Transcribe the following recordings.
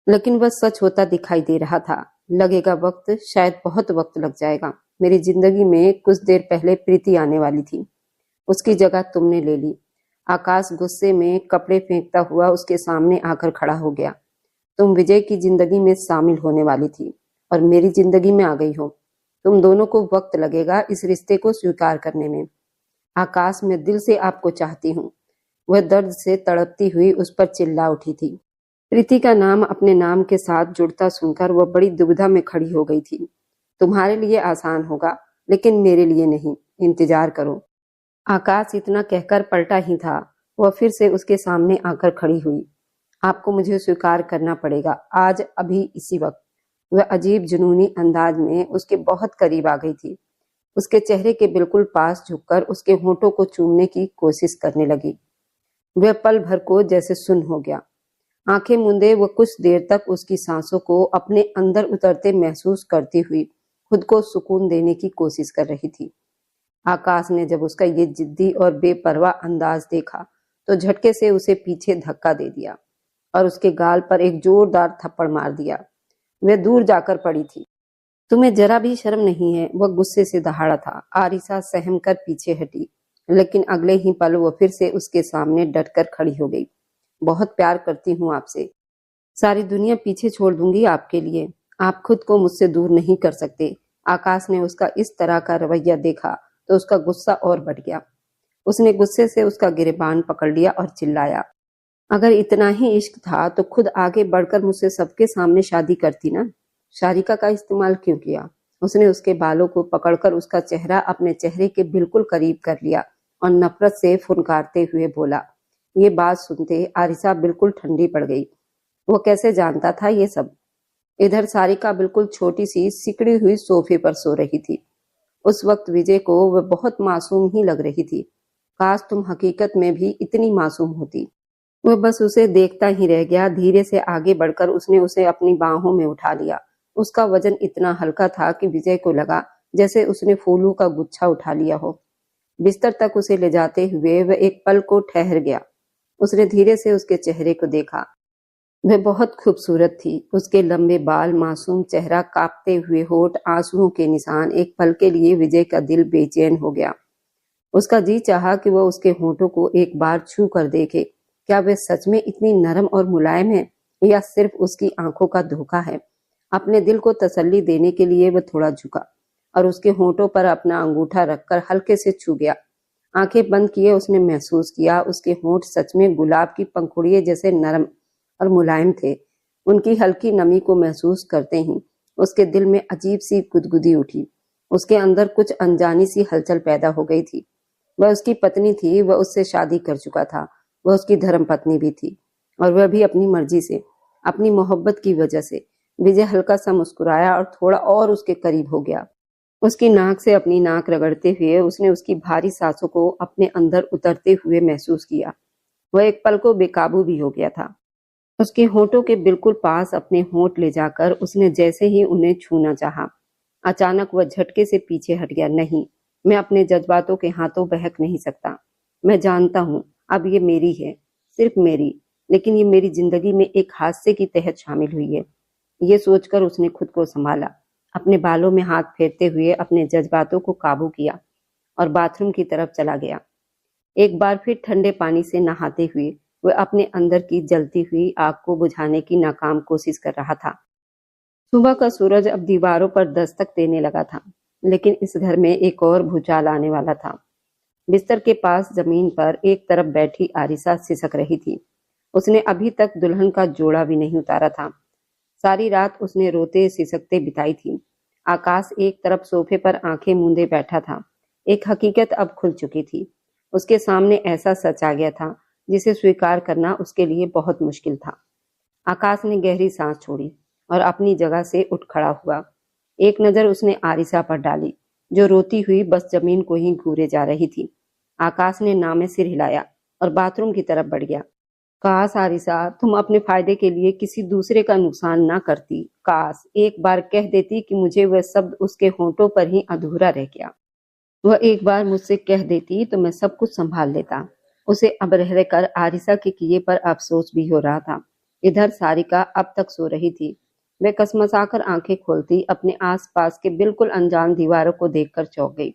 लेकिन वह सच होता दिखाई दे रहा था। लगेगा वक्त, शायद बहुत वक्त लग जाएगा। मेरी जिंदगी में कुछ देर पहले प्रीति आने वाली थी, उसकी जगह तुमने ले ली। आकाश गुस्से में कपड़े फेंकता हुआ उसके सामने आकर खड़ा हो गया। तुम विजय की जिंदगी में शामिल होने वाली थी और मेरी जिंदगी में आ गई हो। तुम दोनों को वक्त लगेगा इस रिश्ते को स्वीकार करने में। आकाश, मैं दिल से आपको चाहती हूँ। वह दर्द से तड़पती हुई उस पर चिल्ला उठी थी। प्रीति का नाम अपने नाम के साथ जुड़ता सुनकर वह बड़ी दुविधा में खड़ी हो गई थी। तुम्हारे लिए आसान होगा, लेकिन मेरे लिए नहीं। इंतजार करो। आकाश इतना कहकर पलटा ही था, वह फिर से उसके सामने आकर खड़ी हुई। आपको मुझे स्वीकार करना पड़ेगा, आज, अभी, इसी वक्त। वह अजीब जुनूनी अंदाज में उसके बहुत करीब आ गई थी। उसके चेहरे के बिल्कुल पास झुककर उसके होठों को चूमने की कोशिश करने लगी। वह पल भर को जैसे सुन्न हो गया। आंखें मूंदे वह कुछ देर तक उसकी सांसों को अपने अंदर उतरते महसूस करती हुई खुद को सुकून देने की कोशिश कर रही थी। आकाश ने जब उसका ये जिद्दी और बेपरवाह अंदाज देखा तो झटके से उसे पीछे धक्का दे दिया और उसके गाल पर एक जोरदार थप्पड़ मार दिया। वह दूर जाकर पड़ी थी। तुम्हें जरा भी शर्म नहीं है? वह गुस्से से दहाड़ा था। आरिसा सहम कर पीछे हटी, लेकिन अगले ही पल वो फिर से उसके सामने डटकर खड़ी हो गई। बहुत प्यार करती हूँ आपसे, सारी दुनिया पीछे छोड़ दूंगी आपके लिए। आप खुद को मुझसे दूर नहीं कर सकते। आकाश ने उसका इस तरह का रवैया देखा तो उसका गुस्सा और बढ़ गया। उसने गुस्से से उसका गिरेबान पकड़ लिया और चिल्लाया, अगर इतना ही इश्क था तो खुद आगे बढ़कर मुझसे सबके सामने शादी करती ना। शारिका का इस्तेमाल क्यों किया? उसने उसके बालों को पकड़कर उसका चेहरा अपने चेहरे के बिल्कुल करीब कर लिया और नफरत से फुनकारते हुए बोला। ये बात सुनते आरिसा बिल्कुल ठंडी पड़ गई। वो कैसे जानता था ये सब? इधर सारिका बिल्कुल छोटी सी सिकड़ी हुई सोफे पर सो रही थी। उस वक्त विजय को वह बहुत मासूम ही लग रही थी। काश तुम हकीकत में भी इतनी मासूम होती। वह बस उसे देखता ही रह गया। धीरे से आगे बढ़कर उसने उसे अपनी बाहों में उठा लिया। उसका वजन इतना हल्का था कि विजय को लगा जैसे उसने फूलों का गुच्छा उठा लिया हो। बिस्तर तक उसे ले जाते हुए वह एक पल को ठहर गया। उसने धीरे से उसके चेहरे को देखा। वह बहुत खूबसूरत थी। उसके लंबे बाल, मासूम चेहरा, कांपते हुए होठ, आंसुओं के निशान। एक पल के लिए विजय का दिल बेचैन हो गया। उसका जी चाहा कि वह उसके होठों को एक बार छू कर देखे। क्या वे सच में इतनी नरम और मुलायम है या सिर्फ उसकी आंखों का धोखा है? अपने दिल को तसल्ली देने के लिए वह थोड़ा झुका और उसके होठों पर अपना अंगूठा रखकर हल्के से छू गया। आंखें बंद किए उसने महसूस किया उसके होंठ सच में गुलाब की पंखुड़ियों जैसे नरम और मुलायम थे। उनकी हल्की नमी को महसूस करते ही उसके दिल में अजीब सी गुदगुदी उठी। उसके अंदर कुछ अनजानी सी हलचल पैदा हो गई थी। वह उसकी पत्नी थी, वह उससे शादी कर चुका था, वह उसकी धर्म पत्नी भी थी, और वह भी अपनी मर्जी से, अपनी मोहब्बत की वजह से। विजय हल्का सा मुस्कुराया और थोड़ा और उसके करीब हो गया। उसकी नाक से अपनी नाक रगड़ते हुए उसने उसकी भारी सांसों को अपने अंदर उतरते हुए महसूस किया। वह एक पल को बेकाबू भी हो गया था। उसके होठों के बिल्कुल पास अपने होंठ ले जाकर उसने जैसे ही उन्हें छूना चाहा, अचानक वह झटके से पीछे हट गया। नहीं, मैं अपने जज्बातों के हाथों बहक नहीं सकता। मैं जानता हूँ अब ये मेरी है, सिर्फ मेरी, लेकिन ये मेरी जिंदगी में एक हादसे की तहत शामिल हुई है। ये सोचकर उसने खुद को संभाला, अपने बालों में हाथ फेरते हुए अपने जज्बातों को काबू किया और बाथरूम की तरफ चला गया। एक बार फिर ठंडे पानी से नहाते हुए वह अपने अंदर की जलती हुई आग को बुझाने की नाकाम कोशिश कर रहा था। सुबह का सूरज अब दीवारों पर दस्तक देने लगा था, लेकिन इस घर में एक और भूचाल आने वाला था। बिस्तर के पास जमीन पर एक तरफ बैठी आरिसा सिसक रही थी। उसने अभी तक दुल्हन का जोड़ा भी नहीं उतारा था। सारी रात उसने रोते सिसकते बिताई थी। आकाश एक तरफ सोफे पर आंखें मूंदे बैठा था। एक हकीकत अब खुल चुकी थी। उसके सामने ऐसा सच आ गया था जिसे स्वीकार करना उसके लिए बहुत मुश्किल था। आकाश ने गहरी सांस छोड़ी और अपनी जगह से उठ खड़ा हुआ। एक नजर उसने आरिसा पर डाली, जो रोती हुई बस जमीन को ही घूरे जा रही थी। आकाश ने ना में सिर हिलाया और बाथरूम की तरफ बढ़ गया। काश आरिसा, तुम अपने फायदे के लिए किसी दूसरे का नुकसान ना करती। काश एक बार कह देती कि मुझे वह शब्द उसके होंठों पर ही अधूरा रह गया। वह एक बार मुझसे कह देती तो मैं सब कुछ संभाल लेता। उसे अब रह रहकर आरिसा के किए पर अफसोस भी हो रहा था। इधर सारिका अब तक सो रही थी। वह कसमसाकर आंखें खोलती अपने आसपास के बिल्कुल अनजान दीवारों को देखकर चौंक गई।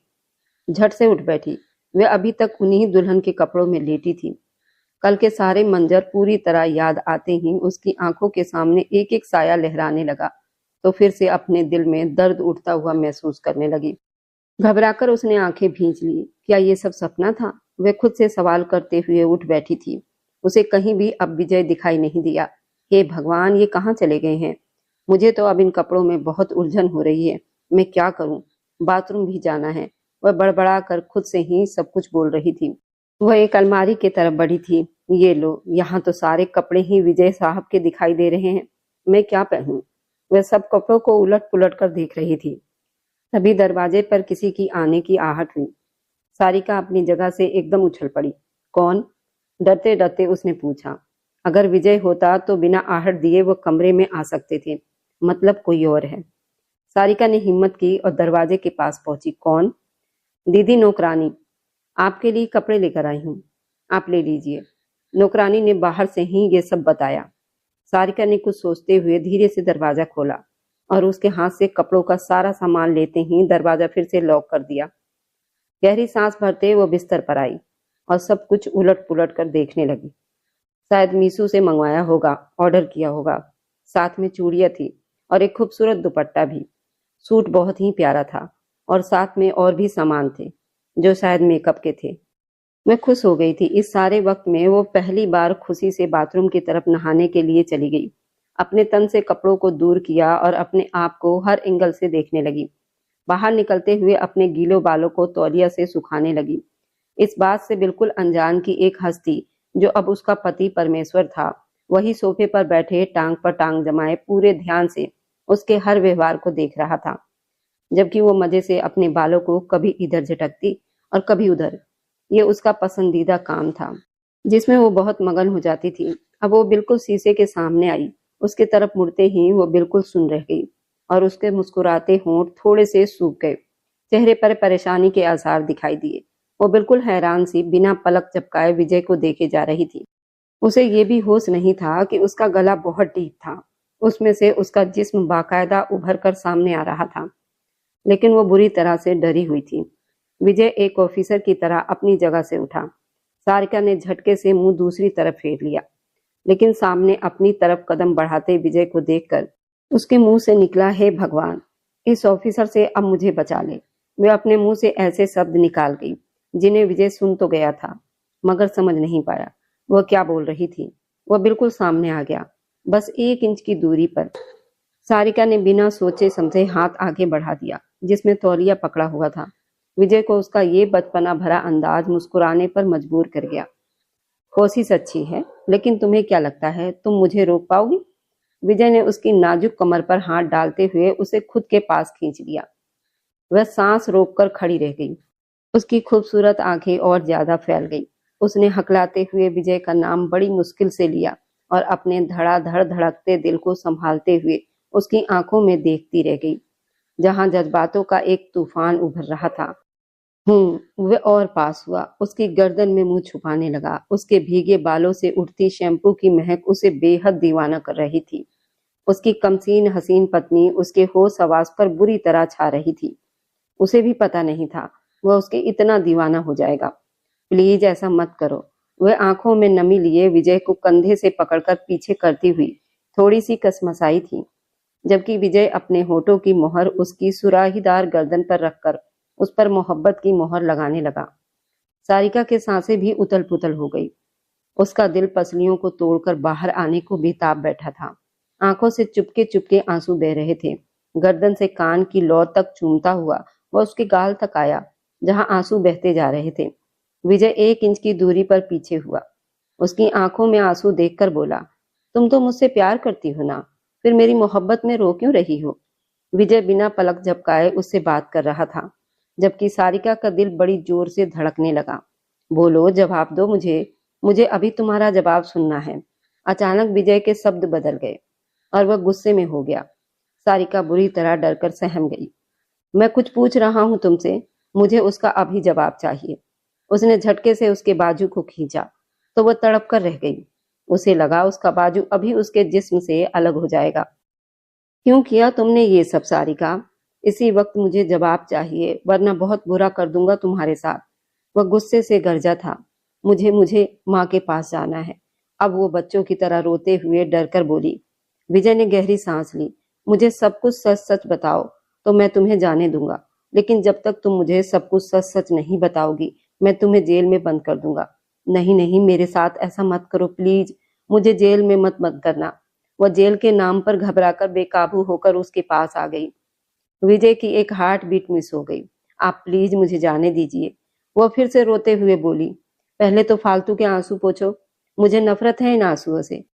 झट से उठ बैठी। वह अभी तक उन्हीं दुल्हन के कपड़ों में लेटी थी। कल के सारे मंजर पूरी तरह याद आते ही उसकी आंखों के सामने एक एक साया लहराने लगा, तो फिर से अपने दिल में दर्द उठता हुआ महसूस करने लगी। घबराकर उसने आंखें भींच ली। क्या ये सब सपना था? वह खुद से सवाल करते हुए उठ बैठी थी। उसे कहीं भी अब विजय दिखाई नहीं दिया। हे भगवान, ये कहाँ चले गए हैं? मुझे तो अब इन कपड़ों में बहुत उलझन हो रही है। मैं क्या करूं? बाथरूम भी जाना है। वह बड़बड़ा कर खुद से ही सब कुछ बोल रही थी। वह एक अलमारी की तरफ बढ़ी थी। ये लो, यहाँ तो सारे कपड़े ही विजय साहब के दिखाई दे रहे हैं। मैं क्या पहनूं? वह सब कपड़ों को उलट पुलट कर देख रही थी। तभी दरवाजे पर किसी की आने की आहट हुई। सारिका अपनी जगह से एकदम उछल पड़ी। कौन? डरते डरते उसने पूछा। अगर विजय होता तो बिना आहट दिए वो कमरे में आ सकते थे, मतलब कोई और है। सारिका ने हिम्मत की और दरवाजे के पास पहुंची। कौन? दीदी, नौकरानी। आपके लिए कपड़े लेकर आई हूँ, आप ले लीजिए। नौकरानी ने बाहर से ही ये सब बताया। सारिका ने कुछ सोचते हुए धीरे से दरवाजा खोला और उसके हाथ से कपड़ों का सारा सामान लेते ही दरवाजा फिर से लॉक कर दिया। गहरी सांस भरते वो बिस्तर पर आई और सब कुछ उलट पुलट कर देखने लगी। शायद मीशू से मंगवाया होगा, ऑर्डर किया होगा। साथ में चूड़ियां थी और एक खूबसूरत दुपट्टा भी। सूट बहुत ही प्यारा था और साथ में और भी सामान थे जो शायद मेकअप के थे। मैं खुश हो गई थी। इस सारे वक्त में वो पहली बार खुशी से बाथरूम की तरफ नहाने के लिए चली गई। अपने तन से कपड़ों को दूर किया और अपने आप को हर एंगल से देखने लगी। बाहर निकलते हुए अपने गीलों बालों को तौलिया से सुखाने लगी। इस बात से बिल्कुल अनजान की एक हस्ती, जो अब उसका पति परमेश्वर था, वही सोफे पर बैठे टांग पर टांग जमाए पूरे ध्यान से उसके हर व्यवहार को देख रहा था, जबकि वो मजे से अपने बालों को कभी इधर झटकती और कभी उधर। ये उसका पसंदीदा काम था जिसमें वो बहुत मगन हो जाती थी। अब वो बिल्कुल शीशे के सामने आई। उसके तरफ मुड़ते ही वो बिल्कुल सुन रह गई और उसके मुस्कुराते होंठ थोड़े से सूख गए। चेहरे पर परेशानी के आसार दिखाई दिए। वो बिल्कुल हैरान सी बिना पलक झपकाए विजय को देखे जा रही थी। उसे ये भी होश नहीं था कि उसका गला बहुत डीप था। उसमें से उसका जिस्म बाकायदा उभर कर सामने आ रहा था, लेकिन वो बुरी तरह से डरी हुई थी। विजय एक ऑफिसर की तरह अपनी जगह से उठा। सारिका ने झटके से मुंह दूसरी तरफ फेर लिया, लेकिन सामने अपनी तरफ कदम बढ़ाते विजय को देखकर उसके मुंह से निकला, हे भगवान, इस ऑफिसर से अब मुझे बचा ले। वह अपने मुंह से ऐसे शब्द निकाल गई जिन्हें विजय सुन तो गया था, मगर समझ नहीं पाया वह क्या बोल रही थी। वह बिल्कुल सामने आ गया, बस 1 इंच की दूरी पर। सारिका ने बिना सोचे समझे हाथ आगे बढ़ा दिया जिसमें तौलिया पकड़ा हुआ था। विजय को उसका ये बचपना भरा अंदाज मुस्कुराने पर मजबूर कर गया। कोशिश अच्छी है, लेकिन तुम्हें क्या लगता है तुम मुझे रोक पाओगी? विजय ने उसकी नाजुक कमर पर हाथ डालते हुए उसे खुद के पास खींच लिया। वह सांस रोककर खड़ी रह गई। उसकी खूबसूरत आंखें और ज्यादा फैल गई। उसने हकलाते हुए विजय का नाम बड़ी मुश्किल से लिया और अपने धड़ाधड़ धड़कते दिल को संभालते हुए उसकी आंखों में देखती रह गई, जहां जज्बातों का एक तूफान उभर रहा था। वह और पास हुआ। उसकी गर्दन में मुंह छुपाने लगा। उसके भीगे बालों से उठती शैम्पू की महक उसे बेहद दीवाना कर रही थी। उसकी कमसीन हसीन पत्नी उसके होश हवास पर बुरी तरह छा रही थी। उसे भी पता नहीं था वह उसके इतना दीवाना हो जाएगा। प्लीज ऐसा मत करो। वह आंखों में नमी लिए विजय को कंधे से पकड़कर पीछे करती हुई थोड़ी सी कसमसाई थी, जबकि विजय अपने होठों की मोहर उसकी सुराहीदार गर्दन पर रखकर उस पर मोहब्बत की मोहर लगाने लगा। सारिका के सांसें भी उतल पुतल हो गई। उसका दिल पसलियों को तोड़कर बाहर आने को बेताब बैठा था। आंखों से चुपके चुपके आंसू बह रहे थे। गर्दन से कान की लौ तक चूमता हुआ वह उसके गाल तक आया, जहां आंसू बहते जा रहे थे। विजय 1 इंच की दूरी पर पीछे हुआ। उसकी आंखों में आंसू देखकर बोला, तुम तो मुझसे प्यार करती हो ना, फिर मेरी मोहब्बत में रो क्यों रही हो? विजय बिना पलक झपकाए उससे बात कर रहा था, जबकि सारिका का दिल बड़ी जोर से धड़कने लगा। बोलो, जवाब दो मुझे अभी तुम्हारा जवाब सुनना है। अचानक विजय के शब्द बदल गए और वह गुस्से में हो गया। सारिका बुरी तरह डरकर सहम गई। मैं कुछ पूछ रहा हूं तुमसे, मुझे उसका अभी जवाब चाहिए। उसने झटके से उसके बाजू को खींचा तो वह तड़प कर रह गई। उसे लगा उसका बाजू अभी उसके जिस्म से अलग हो जाएगा। क्यों किया तुमने ये सब सारिका? इसी वक्त मुझे जवाब चाहिए, वरना बहुत बुरा कर दूंगा तुम्हारे साथ। वह गुस्से से गरजा था। मुझे मुझे माँ के पास जाना है। अब वो बच्चों की तरह रोते हुए डर कर बोली। विजय ने गहरी सांस ली। मुझे सब कुछ सच सच बताओ तो मैं तुम्हें जाने दूंगा, लेकिन जब तक तुम मुझे सब कुछ सच सच नहीं बताओगी मैं तुम्हें जेल में बंद कर दूंगा। नहीं नहीं, मेरे साथ ऐसा मत करो प्लीज, मुझे जेल में मत करना। वह जेल के नाम पर घबराकर बेकाबू होकर उसके पास आ गई। विजय की एक हार्ट बीट मिस हो गई। आप प्लीज मुझे जाने दीजिए, वह फिर से रोते हुए बोली। पहले तो फालतू के आंसू पोंछो, मुझे नफरत है इन आंसुओं से,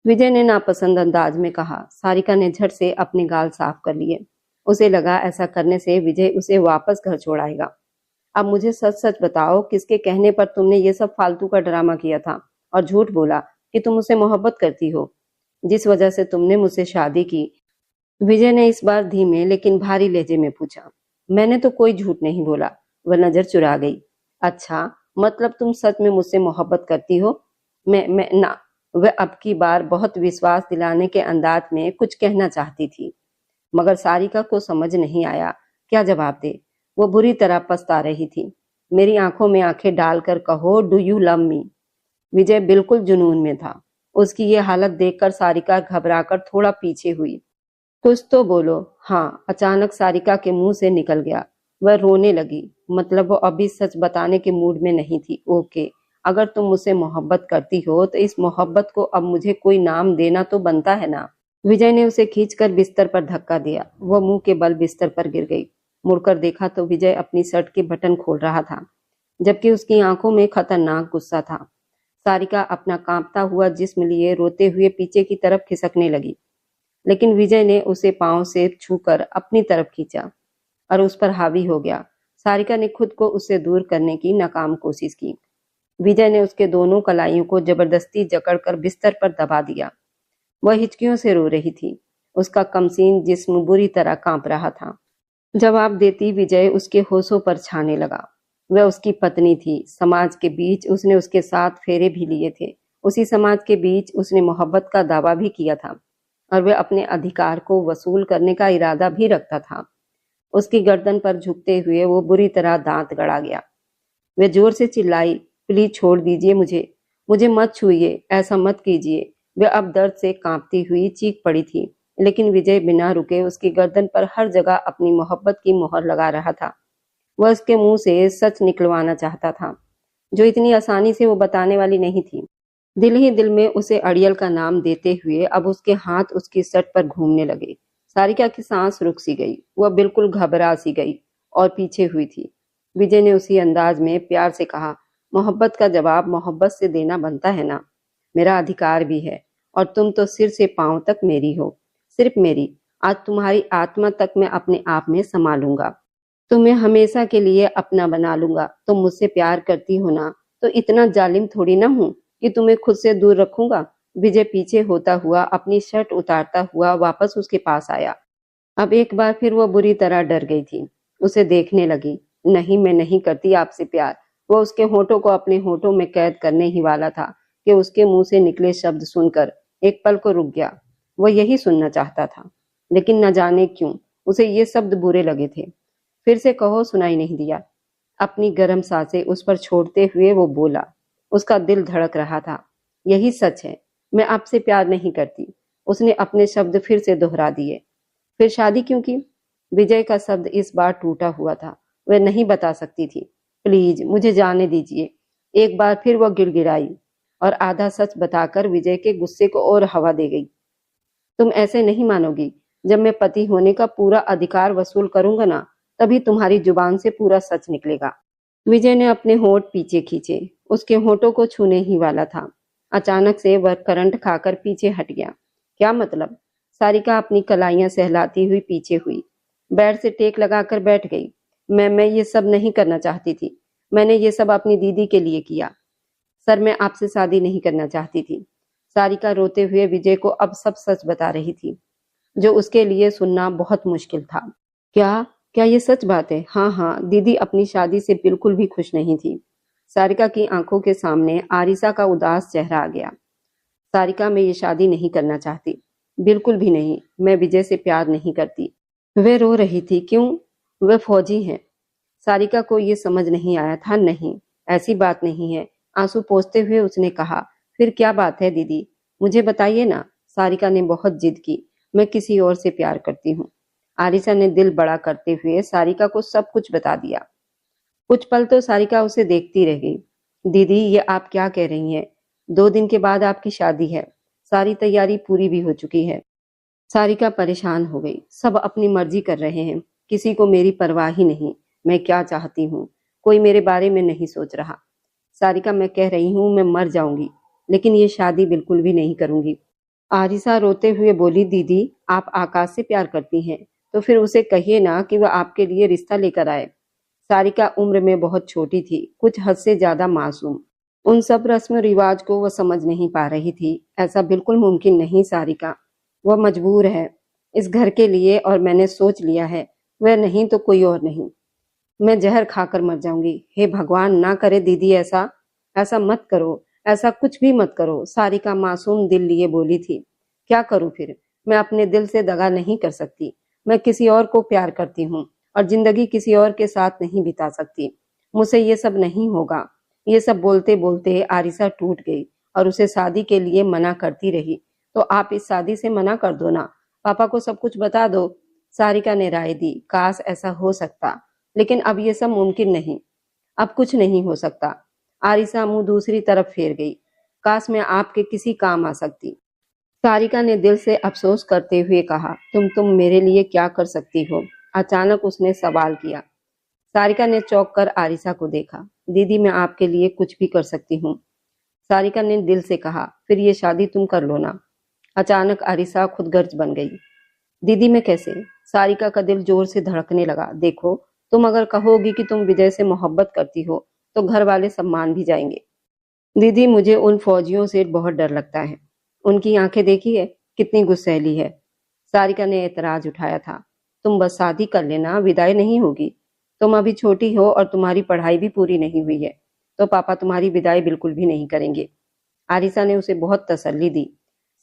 विजय ने नापसंद अंदाज में कहा। सारिका ने झट से अपने गाल साफ कर लिए। उसे लगा ऐसा करने से विजय उसे वापस घर छोड़ाएगा। अब मुझे सच सच बताओ, किसके कहने पर तुमने ये सब फालतू का ड्रामा किया था और झूठ बोला कि तुम मुझसे मोहब्बत करती हो, जिस वजह से तुमने मुझसे शादी की? विजय ने इस बार धीमे लेकिन भारी लहजे में पूछा। मैंने तो कोई झूठ नहीं बोला। वह नजर चुरा गई। अच्छा, मतलब तुम सच में मुझसे मोहब्बत करती हो? मैं ना। वह अब की बार बहुत विश्वास दिलाने के अंदाज में कुछ कहना चाहती थी, मगर सारिका को समझ नहीं आया क्या जवाब दे। वो बुरी तरह पछता रही थी। मेरी आंखों में आंखें डालकर कहो, डू यू लव मी? विजय बिल्कुल जुनून में था। उसकी ये हालत देखकर सारिका घबराकर थोड़ा पीछे हुई। कुछ तो बोलो। हाँ, अचानक सारिका के मुंह से निकल गया। वह रोने लगी। मतलब वो अभी सच बताने के मूड में नहीं थी। ओके, अगर तुम मुझसे मोहब्बत करती हो तो इस मोहब्बत को अब मुझे कोई नाम देना तो बनता है ना। विजय ने उसे खींचकर बिस्तर पर धक्का दिया। वह मुंह के बल बिस्तर पर गिर गई। मुड़कर देखा तो विजय अपनी शर्ट के बटन खोल रहा था, जबकि उसकी आंखों में खतरनाक गुस्सा था। सारिका अपना कांपता हुआ जिस्म लिए रोते हुए पीछे की तरफ खिसकने लगी, लेकिन विजय ने उसे पांव से छूकर अपनी तरफ खींचा और उस पर हावी हो गया। सारिका ने खुद को उससे दूर करने की नाकाम कोशिश की। विजय ने उसके दोनों कलाइयों को जबरदस्ती जकड़कर बिस्तर पर दबा दिया। वह हिचकियों से रो रही थी। उसका कमसीन जिस्म बुरी तरह कांप रहा था। जवाब देती विजय उसके होशों पर छाने लगा। वह उसकी पत्नी थी। समाज के बीच उसने उसके साथ फेरे भी लिए थे। उसी समाज के बीच उसने मोहब्बत का दावा भी किया था और वह अपने अधिकार को वसूल करने का इरादा भी रखता था। उसकी गर्दन पर झुकते हुए वो बुरी तरह दांत गड़ा गया। वह जोर से चिल्लाई, प्लीज छोड़ दीजिए मुझे, मुझे मत छूइए, ऐसा मत कीजिए। वह अब दर्द से कांपती हुई चीख पड़ी थी, लेकिन विजय बिना रुके उसकी गर्दन पर हर जगह अपनी मोहब्बत की मोहर लगा रहा था। वह उसके मुंह से सच निकलवाना चाहता था, जो इतनी आसानी से वो बताने वाली नहीं थी। दिल ही दिल में उसे अड़ियल का नाम देते हुए अब उसके हाथ उसकी शर्ट पर घूमने लगे। सारिका की सांस रुक सी गई। वह बिल्कुल घबरा सी गई और पीछे हुई थी। विजय ने उसी अंदाज में प्यार से कहा, मोहब्बत का जवाब मोहब्बत से देना बनता है ना। मेरा अधिकार भी है और तुम तो सिर से पांव तक मेरी हो, सिर्फ मेरी। आज तुम्हारी आत्मा तक मैं अपने आप में संभालूंगा, तुम्हें हमेशा के लिए अपना बना लूंगा। तुम मुझसे प्यार करती हो ना, तो इतना जालिम थोड़ी ना हूं कि तुम्हें खुद से दूर रखूंगा। विजय पीछे होता हुआ अपनी शर्ट उतारता हुआ वापस उसके पास आया। अब एक बार फिर वो बुरी तरह डर गई थी। उसे देखने लगी। नहीं, मैं नहीं करती आपसे प्यार। वो उसके होठों को अपने होठों में कैद करने ही वाला था कि उसके मुंह से निकले शब्द सुनकर एक पल को रुक गया। वो यही सुनना चाहता था, लेकिन न जाने क्यों उसे ये शब्द बुरे लगे थे। फिर से कहो सुनाई नहीं दिया। अपनी गर्म सांसें उस पर छोड़ते हुए वो बोला। उसका दिल धड़क रहा था। यही सच है, मैं आपसे प्यार नहीं करती। उसने अपने शब्द फिर से दोहरा दिए। फिर शादी क्यों की? विजय का शब्द इस बार टूटा हुआ था। वह नहीं बता सकती थी। प्लीज मुझे जाने दीजिए। एक बार फिर वह गिड़गिड़ाई और आधा सच बताकर विजय के गुस्से को और हवा दे गई। तुम ऐसे नहीं मानोगी। जब मैं पति होने का पूरा अधिकार वसूल करूंगा ना, तभी तुम्हारी जुबान से पूरा सच निकलेगा। विजय ने अपने होंठ पीछे खींचे। उसके होंठों को छूने ही वाला था। अचानक से वह करंट खाकर पीछे हट गया। क्या मतलब? सारिका अपनी कलाइयां सहलाती हुई पीछे हुई। बेड से टेक लगाकर बैठ गई। मैं ये सब नहीं करना चाहती थी। मैंने ये सब अपनी दीदी के लिए किया। सर, मैं आपसे शादी नहीं करना चाहती थी। सारिका रोते हुए विजय को अब सब सच बता रही थी, जो उसके लिए सुनना बहुत मुश्किल था। क्या क्या ये सच बात है? हाँ हाँ, दीदी अपनी शादी से बिल्कुल भी खुश नहीं थी। सारिका की आंखों के सामने आरिसा का उदास चेहरा आ गया। सारिका, मैं ये शादी नहीं करना चाहती, बिल्कुल भी नहीं। मैं विजय से प्यार नहीं करती। वह रो रही थी। क्यों? वह फौजी हैं। सारिका को ये समझ नहीं आया था। नहीं, ऐसी बात नहीं है। आंसू पोंछते हुए उसने कहा, फिर क्या बात है दीदी, मुझे बताइए ना। सारिका ने बहुत जिद की। मैं किसी और से प्यार करती हूँ। आरिसा ने दिल बड़ा करते हुए सारिका को सब कुछ बता दिया। कुछ पल तो सारिका उसे देखती रह गई। दीदी, ये आप क्या कह रही हैं? 2 दिन के बाद आपकी शादी है। सारी तैयारी पूरी भी हो चुकी है। सारिका परेशान हो गई। सब अपनी मर्जी कर रहे हैं, किसी को मेरी परवाह ही नहीं। मैं क्या चाहती हूँ, कोई मेरे बारे में नहीं सोच रहा। सारिका, मैं कह रही हूँ मैं मर जाऊंगी, लेकिन ये शादी बिल्कुल भी नहीं करूंगी। आरिसा रोते हुए बोली, दीदी, आप आकाश से प्यार करती हैं तो फिर उसे कहिए ना कि वह आपके लिए रिश्ता लेकर आए। सारिका उम्र में बहुत छोटी थी, कुछ हद से ज्यादा मासूम। उन सब रस्म रिवाज को वह समझ नहीं पा रही थी। ऐसा बिल्कुल मुमकिन नहीं सारिका। वह मजबूर है इस घर के लिए, और मैंने सोच लिया है, वह नहीं तो कोई और नहीं। मैं जहर खाकर मर जाऊंगी। हे भगवान, ना करे दीदी ऐसा। ऐसा मत करो, ऐसा कुछ भी मत करो। सारिका मासूम दिल लिए बोली थी। क्या करूं फिर? मैं अपने दिल से दगा नहीं कर सकती। मैं किसी और को प्यार करती हूँ और जिंदगी किसी और के साथ नहीं बिता सकती। मुझसे ये सब नहीं होगा। ये सब बोलते बोलते आरिसा टूट गई और उसे शादी के लिए मना करती रही। तो आप इस शादी से मना कर दो ना, पापा को सब कुछ बता दो। सारिका ने राय दी। काश ऐसा हो सकता, लेकिन अब ये सब मुमकिन नहीं। अब कुछ नहीं हो सकता। आरिसा मुंह दूसरी तरफ फेर गई। काश मैं आपके किसी काम आ सकती। सारिका ने दिल से अफसोस करते हुए कहा, तुम मेरे लिए क्या कर सकती हो? अचानक उसने सवाल किया। सारिका ने चौंक कर आरिसा को देखा। दीदी, मैं आपके लिए कुछ भी कर सकती हूँ। सारिका ने दिल से कहा, फिर ये शादी तुम कर लो ना। अचानक आरिसा खुदगर्ज बन गई। दीदी, मैं कैसे? सारिका का दिल जोर से धड़कने लगा। देखो, तुम अगर कहोगी कि तुम विजय से मोहब्बत करती हो तो घर वाले सब मान भी जाएंगे। दीदी, मुझे उन फौजियों से बहुत डर लगता है। उनकी आंखें देखी है, कितनी गुस्सैली है। सारिका ने एतराज उठाया था। तुम बस शादी कर लेना, विदाई नहीं होगी। तुम अभी छोटी हो और तुम्हारी पढ़ाई भी पूरी नहीं हुई है, तो पापा तुम्हारी विदाई बिल्कुल भी नहीं करेंगे। आरिसा ने उसे बहुत तसल्ली दी।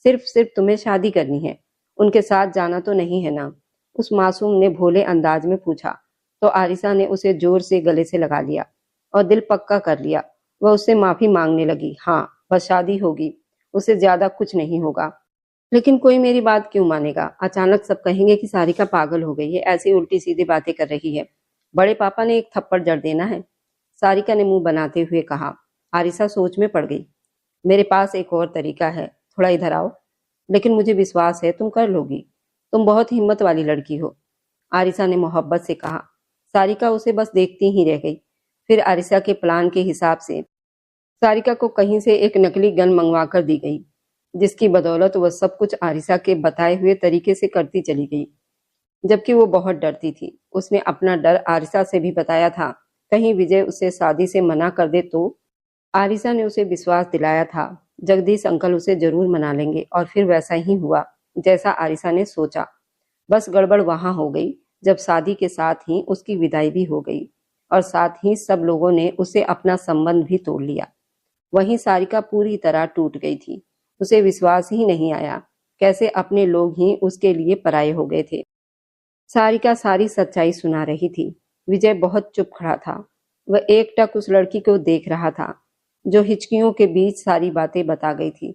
सिर्फ सिर्फ तुम्हें शादी करनी है, उनके साथ जाना तो नहीं है ना? उस मासूम ने भोले अंदाज में पूछा। तो आरिसा ने उसे जोर से गले से लगा लिया और दिल पक्का कर लिया। वह उससे माफी मांगने लगी। हाँ, बस शादी होगी, उससे ज्यादा कुछ नहीं होगा। लेकिन कोई मेरी बात क्यों मानेगा? अचानक सब कहेंगे कि सारिका पागल हो गई है, ऐसी उल्टी सीधी बातें कर रही है। बड़े पापा ने एक थप्पड़ जड़ देना है। सारिका ने मुंह बनाते हुए कहा। आरिसा सोच में पड़ गई। मेरे पास एक और तरीका है, थोड़ा इधर आओ। लेकिन मुझे विश्वास है तुम कर लोगी। तुम बहुत हिम्मत वाली लड़की हो, आरिसा ने मोहब्बत से कहा। सारिका उसे बस देखती ही रह गई। फिर आरिसा के प्लान के हिसाब से सारिका को कहीं से एक नकली गन मंगवा कर दी गई, जिसकी बदौलत वह सब कुछ आरिसा के बताए हुए तरीके से करती चली गई। जबकि वो बहुत डरती थी। उसने अपना डर आरिसा से भी बताया था। कहीं विजय उसे शादी से मना कर दे तो? आरिसा ने उसे विश्वास दिलाया था, जगदीश अंकल उसे जरूर मना लेंगे। और फिर वैसा ही हुआ जैसा आरिसा ने सोचा। बस गड़बड़ वहां हो गई जब शादी के साथ ही उसकी विदाई भी हो गई, और साथ ही सब लोगों ने उसे अपना संबंध भी तोड़ लिया। वहीं सारिका पूरी तरह टूट गई थी। उसे विश्वास ही नहीं आया, कैसे अपने लोग ही उसके लिए पराये हो गए थे। सारिका सारी सच्चाई सुना रही थी। विजय बहुत चुप खड़ा था। वह एकटक उस लड़की को देख रहा था, जो हिचकियों के बीच सारी बातें बता गई थी।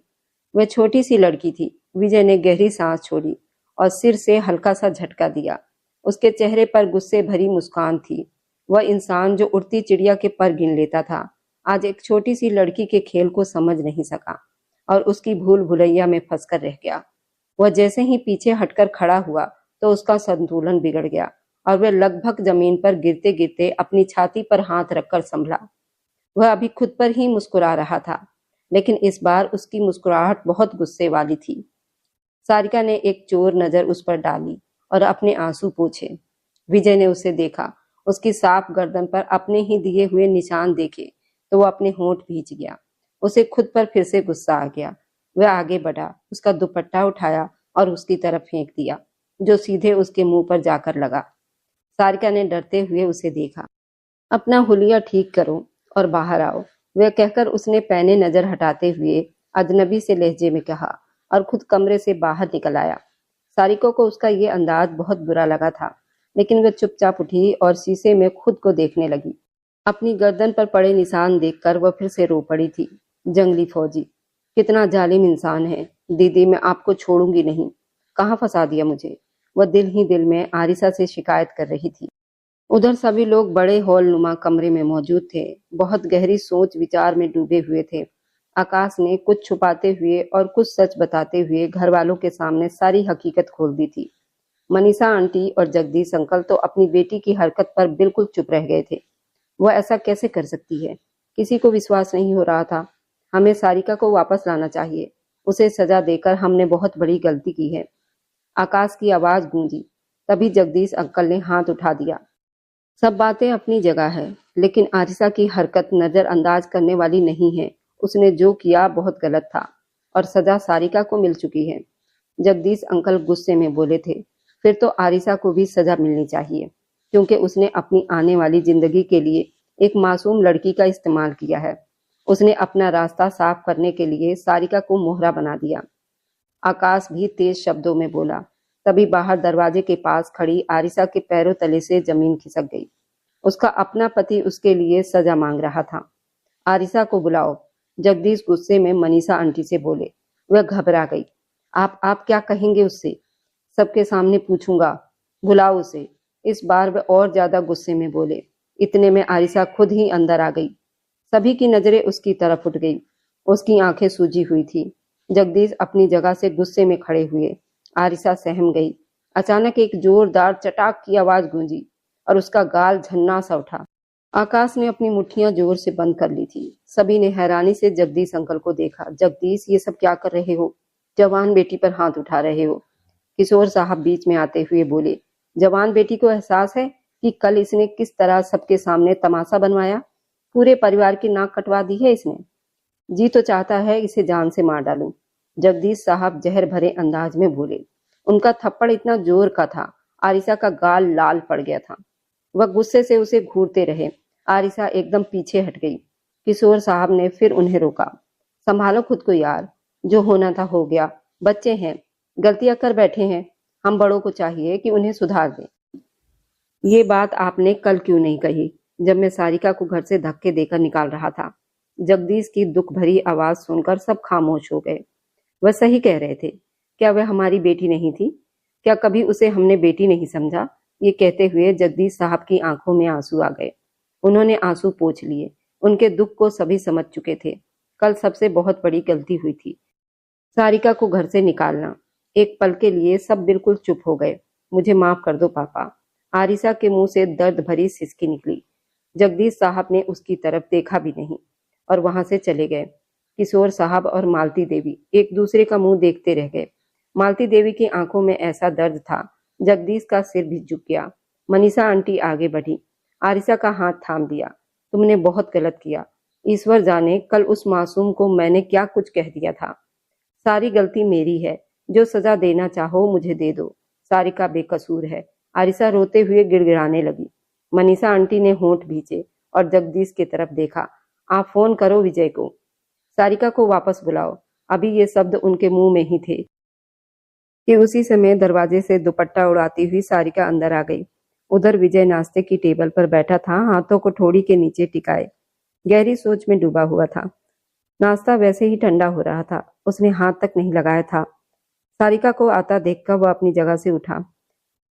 वह छोटी सी लड़की थी। विजय ने गहरी सांस छोड़ी और सिर से हल्का सा झटका दिया। उसके चेहरे पर गुस्से भरी मुस्कान थी। वह इंसान जो उड़ती चिड़िया के पर गिन लेता था, आज एक छोटी सी लड़की के खेल को समझ नहीं सका और उसकी भूल भुलैया में फंसकर रह गया। वह जैसे ही पीछे हटकर खड़ा हुआ तो उसका संतुलन बिगड़ गया और वह लगभग जमीन पर गिरते गिरते अपनी छाती पर हाथ रखकर संभला। वह अभी खुद पर ही मुस्कुरा रहा था, लेकिन इस बार उसकी मुस्कुराहट बहुत गुस्से वाली थी। सारिका ने एक चोर नजर उस पर डाली और अपने आंसू पोंछे। विजय ने उसे देखा। उसकी साफ गर्दन पर अपने ही दिए हुए निशान देखे तो वह अपने होंठ भींच गया। उसे खुद पर फिर से गुस्सा आ गया। वह आगे बढ़ा, उसका दुपट्टा उठाया और उसकी तरफ फेंक दिया, जो सीधे उसके मुंह पर जाकर लगा। सारिका ने डरते हुए उसे देखा। अपना हुलिया ठीक करो और बाहर आओ, वह कहकर उसने पैने नजर हटाते हुए अजनबी से लहजे में कहा और खुद कमरे से बाहर निकल आया। सारिका को उसका ये अंदाज बहुत बुरा लगा था, लेकिन वह चुपचाप उठी और शीशे में खुद को देखने लगी। अपनी गर्दन पर पड़े निशान देखकर वह फिर से रो पड़ी थी। जंगली फौजी, कितना जालिम इंसान है। दीदी, मैं आपको छोड़ूंगी नहीं। कहाँ फंसा दिया मुझे। वह दिल ही दिल में आरिसा से शिकायत कर रही थी। उधर सभी लोग बड़े हॉल नुमा कमरे में मौजूद थे, बहुत गहरी सोच विचार में डूबे हुए थे। आकाश ने कुछ छुपाते हुए और कुछ सच बताते हुए घर वालों के सामने सारी हकीकत खोल दी थी। मनीषा आंटी और जगदीश अंकल तो अपनी बेटी की हरकत पर बिल्कुल चुप रह गए थे। वह ऐसा कैसे कर सकती है? किसी को विश्वास नहीं हो रहा था। हमें सारिका को वापस लाना चाहिए। उसे सजा देकर हमने बहुत बड़ी गलती की है। आकाश की आवाज गूंजी। तभी जगदीश अंकल ने हाथ उठा दिया। सब बातें अपनी जगह है, लेकिन आरिसा की हरकत नजरअंदाज करने वाली नहीं है। उसने जो किया बहुत गलत था और सजा सारिका को मिल चुकी है। जगदीश अंकल गुस्से में बोले थे, फिर तो आरिसा को भी सजा मिलनी चाहिए, क्योंकि उसने अपनी आने वाली जिंदगी के लिए एक मासूम लड़की का इस्तेमाल किया है। उसने अपना रास्ता साफ करने के लिए सारिका को मोहरा बना दिया। आकाश भी तेज शब्दों में बोला। तभी बाहर दरवाजे के पास खड़ी आरिसा के पैरों तले से जमीन खिसक गई। उसका अपना पति उसके लिए सजा मांग रहा था। आरिसा को बुलाओ, जगदीश गुस्से में मनीषा आंटी से बोले। वह घबरा गई। आप क्या कहेंगे उससे? सबके सामने पूछूंगा, बुलाओ उसे। इस बार वह और ज्यादा गुस्से में बोले। इतने में आरिसा खुद ही अंदर आ गई। सभी की नजरें उसकी तरफ उठ गई। उसकी आंखें सूजी हुई थी। जगदीश अपनी जगह से गुस्से में खड़े हुए। आरिसा सहम गई। अचानक एक जोरदार चटाक की आवाज गूंजी और उसका गाल झन्ना सा उठा। आकाश ने अपनी मुट्ठियां जोर से बंद कर ली थी। सभी ने हैरानी से जगदीश अंकल को देखा। जगदीश, ये सब क्या कर रहे हो? जवान बेटी पर हाथ उठा रहे हो? किशोर साहब बीच में आते हुए बोले। जवान बेटी को एहसास है कि कल इसने किस तरह सबके सामने तमाशा बनवाया। पूरे परिवार की नाक कटवा दी है इसने। जी तो चाहता है इसे जान से मार डालूं। जगदीश साहब जहर भरे अंदाज में बोले। उनका थप्पड़ इतना जोर का था, आरिसा का गाल लाल पड़ गया था। वह गुस्से से उसे घूरते रहे। आरिसा एकदम पीछे हट गई। किशोर साहब ने फिर उन्हें रोका। संभालो खुद को यार, जो होना था हो गया। बच्चे हैं, गलतियां कर बैठे हैं। हम बड़ों को चाहिए कि उन्हें सुधार दें। ये बात आपने कल क्यों नहीं कही, जब मैं सारिका को घर से धक्के देकर निकाल रहा था? जगदीश की दुख भरी आवाज सुनकर सब खामोश हो गए। वह सही कह रहे थे। क्या वह हमारी बेटी नहीं थी? क्या कभी उसे हमने बेटी नहीं समझा? ये कहते हुए जगदीश साहब की आंखों में आंसू आ गए। उन्होंने आंसू पोंछ लिए। उनके दुख को सभी समझ चुके थे। कल सबसे बहुत बड़ी गलती हुई थी, सारिका को घर से निकालना। एक पल के लिए सब बिल्कुल चुप हो गए। मुझे माफ कर दो पापा। आरिसा के मुंह से दर्द भरी सिसकी निकली। जगदीश साहब ने उसकी तरफ देखा भी नहीं और वहां से चले गए। किशोर साहब और मालती देवी एक दूसरे का मुंह देखते रह गए। मालती देवी की आंखों में ऐसा दर्द था, जगदीश का सिर भी झुक गया। मनीषा आंटी आगे बढ़ी। आरिसा का हाथ थाम दिया। तुमने बहुत गलत किया। ईश्वर जाने कल उस मासूम को मैंने क्या कुछ कह दिया था। सारी गलती मेरी है। जो सजा देना चाहो मुझे दे दो। सारिका बेकसूर है। आरिसा रोते हुए गिड़गिड़ाने लगी। मनीषा आंटी ने होंठ भींचे और जगदीश की तरफ देखा। आप फोन करो विजय को। सारिका को वापस बुलाओ। अभी ये शब्द उनके मुंह में ही थे कि उसी समय दरवाजे से दुपट्टा उड़ाती हुई सारिका अंदर आ गई। उधर विजय नाश्ते की टेबल पर बैठा था, हाथों को ठोड़ी के नीचे टिकाए, गहरी सोच में डूबा हुआ था। नाश्ता वैसे ही ठंडा हो रहा था। उसने हाथ तक नहीं लगाया था। सारिका को आता देखकर वह अपनी जगह से उठा।